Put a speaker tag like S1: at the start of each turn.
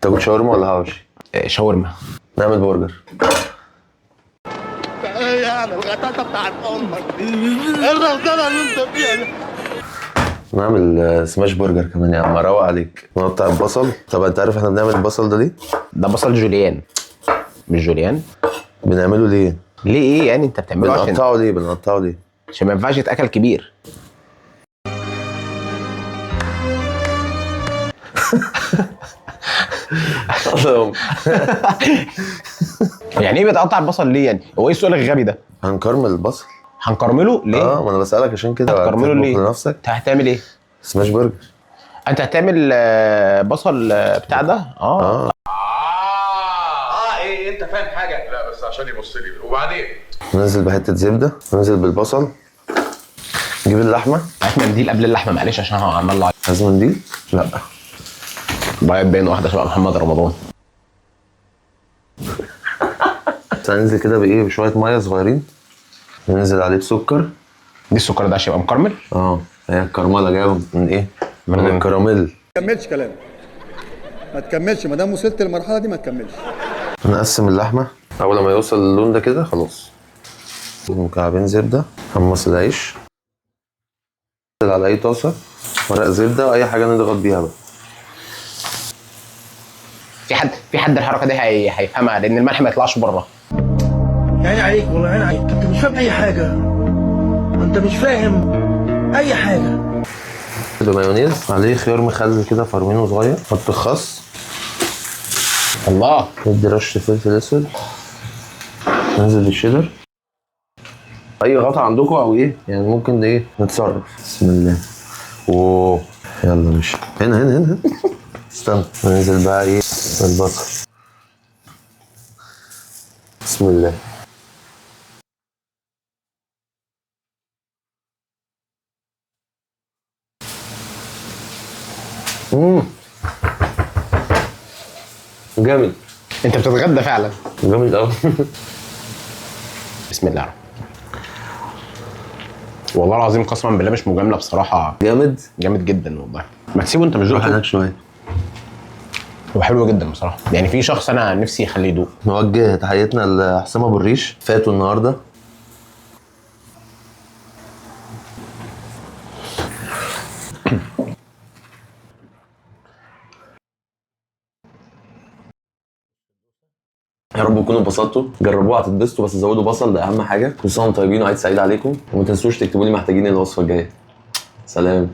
S1: تاكل شاورما ولا حواوشي؟
S2: شاورما.
S1: نعمل برجر.
S3: ايه يعني الغطاسه بتاعت امك دي؟ ايه الروضانه اللي انت فيها دي؟
S1: نعمل سماش برجر كمان يا عم، اروق عليك. نقطع البصل. طب انت عارف احنا بنعمل البصل ده ليه؟
S2: ده بصل جوليان مش جوليان.
S1: بنعمله ليه؟
S2: ليه ايه يعني انت بتعمله عشان
S1: بنقطعه ليه؟
S2: عشان ما ينفعش يتاكل كبير. يعني ايه بتقطع البصل ليه يعني؟ هو ايه السؤال الغبي ده؟
S1: هنكرمل البصل.
S2: هنكرمله ليه؟
S1: ما انا بسألك عشان كده.
S2: هتكرمله ليه؟
S1: لنفسك.
S2: انت هتعمل ايه؟
S1: سماش برجر.
S2: انت هتعمل بصل بتاع ده؟
S4: ايه انت فاهم حاجه؟ لا بس عشان يبص لي وبعدين
S1: ننزل بحتة زبدة، ننزل بالبصل، نجيب اللحمة.
S2: هات منديل قبل اللحمه معلش عشان عمال لايف.
S1: عايز منديل؟ لا.
S2: ضايع بين واحده شبه محمد رمضان.
S1: بس هننزل كده بايه؟ بشوية مية صغيرين، ننزل عليه بسكر.
S2: دي السكر ده عشان يبقى مكرمل؟
S1: هي الكرملة جاية من ايه؟ من الكراميل.
S5: ما تكملش كلام، ما تكملش، ما دام وصلت للمرحله دي ما تكملش.
S1: نقسم اللحمة. أول ما يوصل اللون ده كده خلاص. مكعبين زبدة، حمص العيش، ننزل على أي طاسة ورق زبدة، أي حاجة نضغط بيها بقى.
S2: في حد الحركه دي هيفهمها لان الملح ما يطلعش بره.
S6: عيني عليك والله، عيني عليك، انت مش فاهم اي حاجه، انت مش فاهم اي حاجه.
S1: مايونيز عليه خيار مخلل كده فرمينه صغير، حط خس،
S2: الله،
S1: ندي رش فلفل اسود، ننزل بالشيدر. اي غطا عندكم او ايه يعني ممكن ايه نتصرف. بسم الله. اوه يلا مش هنا استنى. ننزل بقى ايه بالبصل. بسم الله. جامد.
S2: انت بتتغدى فعلا.
S1: جامد قوي.
S2: بسم الله. والله العظيم قسما بالله مش مجامله بصراحه.
S1: جامد
S2: جدا والله. ما تسيبه انت مش
S1: روح
S2: دقته.
S1: هناك شويه.
S2: هو حلو جدا بصراحه، يعني في شخص انا نفسي يخليه يدوق.
S1: نوجه تحياتنا لحسام ابو الريش، فاتوا النهارده. يا رب تكونوا انبسطتوا، جربوها هتتبسطوا، بس زودوا بصل ده اهم حاجه. كل سنه وانتم طيبين وعيد سعيد عليكم، وما تنسوش تكتبوا لي محتاجين الوصفه الجايه. سلام.